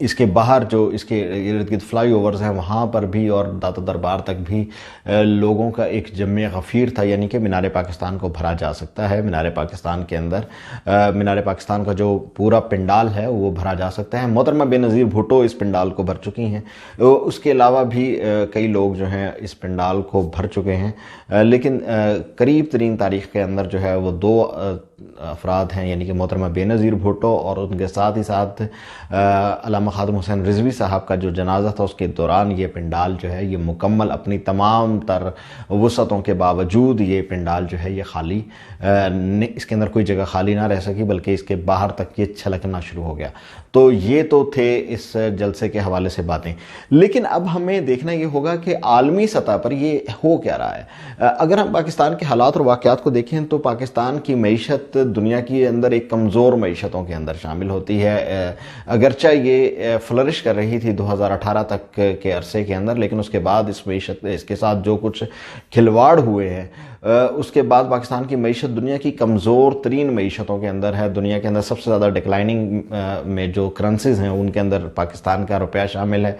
اس کے باہر جو اس کے ارد گرد فلائی اوورز ہیں وہاں پر بھی اور داتا دربار تک بھی لوگوں کا ایک جمع غفیر تھا، یعنی کہ مینار پاکستان کو بھرا جا سکتا ہے۔ مینار پاکستان کے اندر مینار پاکستان کا جو پورا پنڈال ہے وہ بھرا جا سکتا ہے۔ محترمہ بے نظیر بھٹو اس پنڈال کو بھر چکی ہیں، اس کے علاوہ بھی کئی لوگ جو ہیں اس پنڈال کو بھر چکے ہیں، لیکن قریب ترین تاریخ کے اندر جو ہے وہ دو افراد ہیں، یعنی کہ محترمہ بے نظیر بھٹو اور ان کے ساتھ ہی ساتھ علامہ خادم حسین رضوی صاحب کا جو جنازہ تھا، اس کے دوران یہ پنڈال جو ہے یہ مکمل اپنی تمام تر وسعتوں کے باوجود یہ پنڈال جو ہے یہ خالی اس کے اندر کوئی جگہ خالی نہ رہ سکی، بلکہ اس کے باہر تک یہ چھلکنا شروع ہو گیا۔ تو یہ تو تھے اس جلسے کے حوالے سے باتیں، لیکن اب ہمیں دیکھنا یہ ہوگا کہ عالمی سطح پر یہ ہو کیا رہا ہے۔ اگر ہم پاکستان کے حالات اور واقعات کو دیکھیں تو پاکستان کی معیشت دنیا کے اندر ایک کمزور معیشتوں کے اندر شامل ہوتی ہے، اگرچہ یہ فلرش کر رہی تھی 2018 تک کے عرصے کے اندر، لیکن اس کے بعد اس کے ساتھ جو کچھ کھلواڑ ہوئے ہیں اس کے بعد پاکستان کی معیشت دنیا کی کمزور ترین معیشتوں کے اندر ہے۔ دنیا کے اندر سب سے زیادہ ڈکلائننگ میں جو کرنسیز ہیں ان کے اندر پاکستان کا روپیہ شامل ہے۔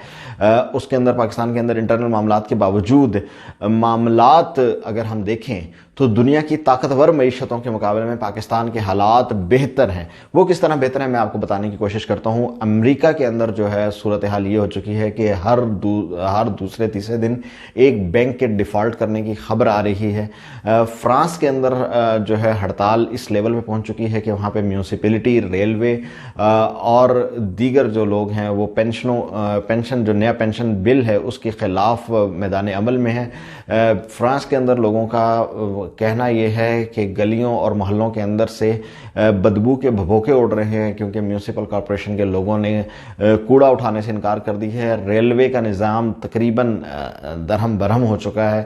اس کے اندر پاکستان کے اندر انٹرنل معاملات کے باوجود معاملات اگر ہم دیکھیں تو دنیا کی طاقتور معیشتوں کے مقابلے میں پاکستان کے حالات بہتر ہیں۔ وہ کس طرح بہتر ہیں میں آپ کو بتانے کی کوشش کرتا ہوں۔ امریکہ کے اندر جو ہے صورتحال یہ ہو چکی ہے کہ ہر دوسرے تیسرے دن ایک بینک کے ڈیفالٹ کرنے کی خبر آ رہی ہے۔ فرانس کے اندر جو ہے ہڑتال اس لیول پہ پہنچ چکی ہے کہ وہاں پہ میونسپلٹی، ریلوے اور دیگر جو لوگ ہیں وہ پینشن جو نیا پینشن بل ہے اس کے خلاف میدان عمل میں ہے۔ فرانس کے اندر لوگوں کا کہنا یہ ہے کہ گلیوں اور محلوں کے اندر سے بدبو کے بھبوکے اڑ رہے ہیں کیونکہ میونسپل کارپوریشن کے لوگوں نے کوڑا اٹھانے سے انکار کر دی ہے۔ ریلوے کا نظام تقریباً درہم برہم ہو چکا ہے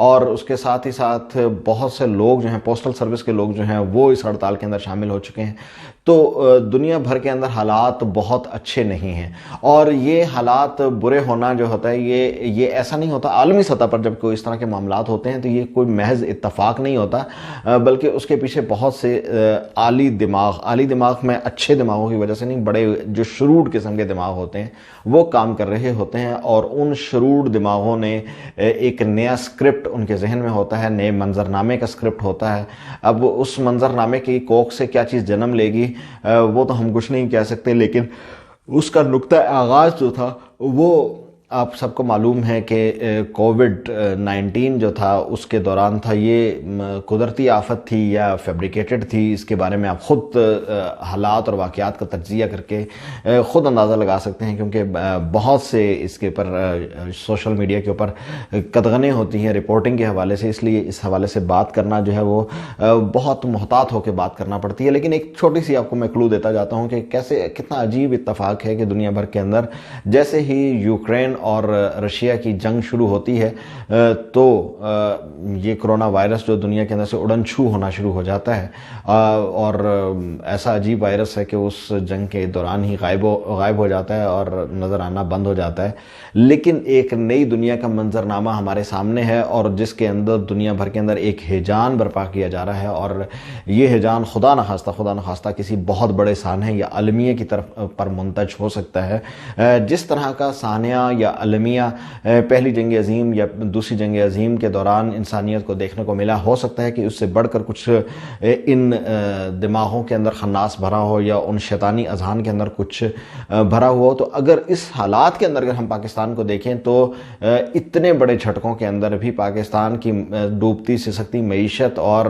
اور اس کے ساتھ ہی ساتھ بہت سے لوگ جو ہیں پوسٹل سروس کے لوگ جو ہیں وہ اس ہڑتال کے اندر شامل ہو چکے ہیں۔ تو دنیا بھر کے اندر حالات بہت اچھے نہیں ہیں، اور یہ حالات برے ہونا جو ہوتا ہے یہ ایسا نہیں ہوتا۔ عالمی سطح پر جب کوئی اس طرح کے معاملات ہوتے ہیں تو یہ کوئی محض اتفاق نہیں ہوتا، بلکہ اس کے پیچھے بہت سے عالی دماغ میں اچھے دماغوں کی وجہ سے نہیں، بڑے جو شروڑ قسم کے دماغ ہوتے ہیں وہ کام کر رہے ہوتے ہیں، اور ان شروڑ دماغوں نے ایک نیا سکرپٹ ان کے ذہن میں ہوتا ہے، نئے منظرنامے کا سکرپٹ ہوتا ہے۔ اب اس منظرنامے کی کوکھ سے کیا چیز جنم لے گی وہ تو ہم کچھ نہیں کہہ سکتے، لیکن اس کا نقطہ آغاز جو تھا وہ آپ سب کو معلوم ہے کہ کووڈ-19 جو تھا اس کے دوران تھا۔ یہ قدرتی آفت تھی یا فیبریکیٹڈ تھی، اس کے بارے میں آپ خود حالات اور واقعات کا تجزیہ کر کے خود اندازہ لگا سکتے ہیں، کیونکہ بہت سے اس کے اوپر سوشل میڈیا کے اوپر قدغنیں ہوتی ہیں رپورٹنگ کے حوالے سے، اس لیے اس حوالے سے بات کرنا جو ہے وہ بہت محتاط ہو کے بات کرنا پڑتی ہے۔ لیکن ایک چھوٹی سی آپ کو میں کلو دیتا جاتا ہوں کہ کتنا عجیب اتفاق ہے کہ دنیا بھر کے اندر جیسے ہی یوکرین اور رشیا کی جنگ شروع ہوتی ہے تو یہ کرونا وائرس جو دنیا کے اندر سے اڑن چھو ہونا شروع ہو جاتا ہے، اور ایسا عجیب وائرس ہے کہ اس جنگ کے دوران ہی غائب ہو جاتا ہے اور نظر آنا بند ہو جاتا ہے۔ لیکن ایک نئی دنیا کا منظرنامہ ہمارے سامنے ہے، اور جس کے اندر دنیا بھر کے اندر ایک ہیجان برپا کیا جا رہا ہے، اور یہ ہیجان خدا نخواستہ کسی بہت بڑے سانحے یا المیہ کی طرف پر منتج ہو سکتا ہے۔ جس طرح کا سانحہ یا المیہ پہلی جنگ عظیم یا دوسری جنگ عظیم کے دوران انسانیت کو دیکھنے کو ملا، ہو سکتا ہے کہ اس سے بڑھ کر کچھ ان دماغوں کے اندر خناس بھرا ہو یا ان شیطانی اذہان کے اندر کچھ بھرا ہوا ہو۔ تو اگر اس حالات کے اندر اگر ہم پاکستان کو دیکھیں تو اتنے بڑے جھٹکوں کے اندر بھی پاکستان کی ڈوبتی سسکتی معیشت اور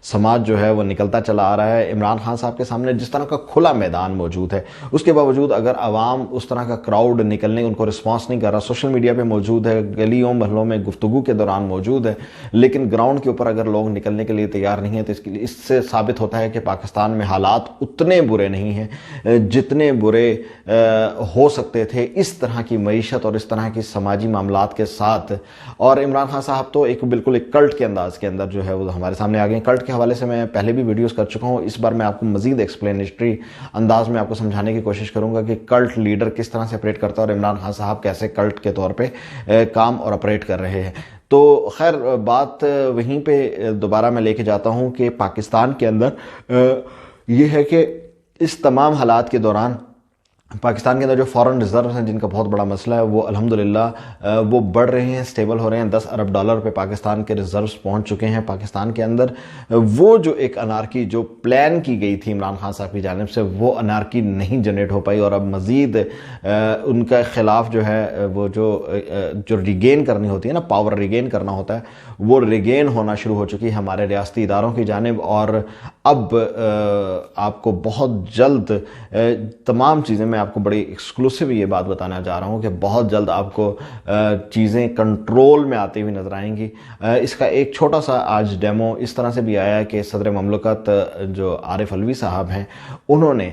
سماج جو ہے وہ نکلتا چلا آ رہا ہے۔ عمران خان صاحب کے سامنے جس طرح کا کھلا میدان موجود ہے، اس کے باوجود اگر عوام اس طرح کا کراؤڈ نکلنے ان کو رسپانس نہیں کر رہا، سوشل میڈیا پہ موجود ہے، گلیوں محلوں میں گفتگو کے دوران موجود ہے، لیکن گراؤنڈ کے اوپر اگر لوگ نکلنے کے لیے تیار نہیں ہیں، تو اس سے ثابت ہوتا ہے کہ پاکستان میں حالات اتنے برے نہیں ہیں جتنے برے ہو سکتے تھے اس طرح کی معیشت اور اس طرح کی سماجی معاملات کے ساتھ۔ اور عمران خان صاحب تو بالکل ایک کلٹ کے انداز کے اندر جو ہے وہ ہمارے سامنے آ گئے ہیں۔ کلٹ کے حوالے سے میں پہلے بھی ویڈیوز کر چکا ہوں، اس بار میں آپ کو مزید ایکسپلینیٹری انداز میں آپ کو سمجھانے کی کوشش کروں گا کہ کلٹ لیڈر کس طرح سے آپریٹ کرتا ہے اور عمران خان صاحب کیسے کلٹ کے طور پہ کام اور آپریٹ کر رہے ہیں۔ تو خیر بات وہیں پہ دوبارہ میں لے کے جاتا ہوں کہ پاکستان کے اندر یہ ہے کہ اس تمام حالات کے دوران پاکستان کے اندر جو فارن ریزروز ہیں جن کا بہت بڑا مسئلہ ہے وہ الحمدللہ وہ بڑھ رہے ہیں، سٹیبل ہو رہے ہیں۔ 10 ارب ڈالر پہ پاکستان کے ریزروز پہنچ چکے ہیں پاکستان کے اندر۔ وہ جو ایک انارکی جو پلان کی گئی تھی عمران خان صاحب کی جانب سے، وہ انارکی نہیں جنریٹ ہو پائی، اور اب مزید ان کا خلاف جو ہے وہ جو ریگین کرنی ہوتی ہے نا، پاور ریگین کرنا ہوتا ہے، وہ ریگین ہونا شروع ہو چکی ہے ہمارے ریاستی اداروں کی جانب۔ اور اب آپ کو بہت جلد تمام چیزیں، میں آپ کو بڑی ایکسکلوسیو یہ بات بتانا چاہ رہا ہوں کہ بہت جلد آپ کو چیزیں کنٹرول میں آتی ہوئی نظر آئیں گی۔ اس کا ایک چھوٹا سا آج ڈیمو اس طرح سے بھی آیا ہے کہ صدر مملکت جو عارف علوی صاحب ہیں، انہوں نے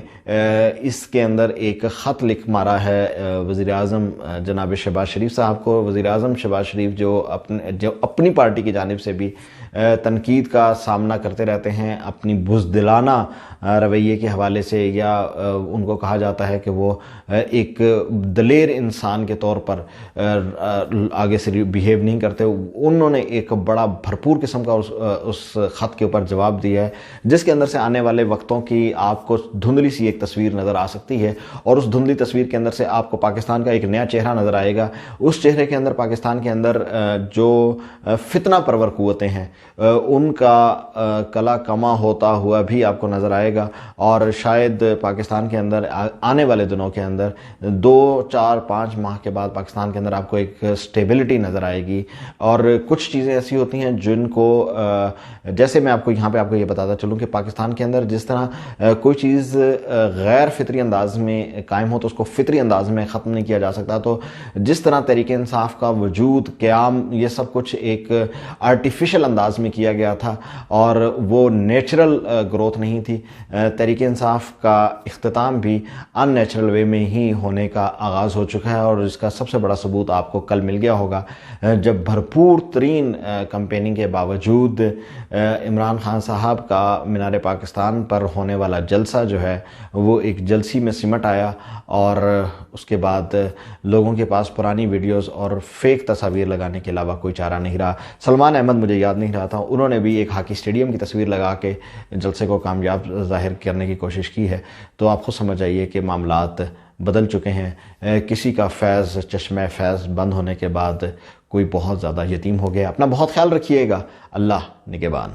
اس کے اندر ایک خط لکھ مارا ہے وزیر اعظم جناب شہباز شریف صاحب کو۔ وزیر اعظم شہباز شریف جو اپنی پارٹی کی جانب سے بھی تنقید کا سامنا کرتے رہتے ہیں اپنی بزدلانہ رویے کے حوالے سے، یا ان کو کہا جاتا ہے کہ وہ ایک دلیر انسان کے طور پر آگے سے بیہیو نہیں کرتے۔ انہوں نے ایک بڑا بھرپور قسم کا اس خط کے اوپر جواب دیا ہے، جس کے اندر سے آنے والے وقتوں کی آپ کو دھندلی سی ایک تصویر نظر آ سکتی ہے، اور اس دھندلی تصویر کے اندر سے آپ کو پاکستان کا ایک نیا چہرہ نظر آئے گا۔ اس چہرے کے اندر پاکستان کے اندر جو فتنہ پرور قوتیں ہیں ان کا کلا کما ہوتا ہوا بھی آپ کو نظر آئے گا، اور شاید پاکستان کے اندر آنے والے دنوں کے اندر 2 4 5 ماہ کے بعد پاکستان کے اندر آپ کو ایک سٹیبلٹی نظر آئے گی۔ اور کچھ چیزیں ایسی ہوتی ہیں جن کو جیسے میں آپ کو یہاں پہ آپ کو یہ بتاتا چلوں کہ پاکستان کے اندر جس طرح کوئی چیز غیر فطری انداز میں قائم ہو تو اس کو فطری انداز میں ختم نہیں کیا جا سکتا، تو جس طرح تحریک انصاف کا وجود، قیام، یہ سب کچھ ایک آرٹیفیشل انداز میں کیا گیا تھا اور وہ نیچرل گروتھ نہیں تھی۔ تحریک انصاف کا اختتام بھی ان نیچرل وے میں ہی ہونے کا آغاز ہو چکا ہے، اور اس کا سب سے بڑا ثبوت آپ کو کل مل گیا ہوگا جب بھرپور ترین کمپیننگ کے باوجود عمران خان صاحب کا مینار پاکستان پر ہونے والا جلسہ جو ہے وہ ایک جلسی میں سمٹ آیا، اور اس کے بعد لوگوں کے پاس پرانی ویڈیوز اور فیک تصاویر لگانے کے علاوہ کوئی چارہ نہیں رہا۔ سلمان احمد مجھے یاد نہیں رہا تھا، انہوں نے بھی ایک ہاکی اسٹیڈیم کی تصویر لگا کے جلسے کو کامیاب ظاہر کرنے کی کوشش کی ہے، تو آپ خود سمجھ آئیے کہ معاملات بدل چکے ہیں۔ کسی کا فیض، چشمہ فیض بند ہونے کے بعد کوئی بہت زیادہ یتیم ہو گیا۔ اپنا بہت خیال رکھیے گا، اللہ نگہبان۔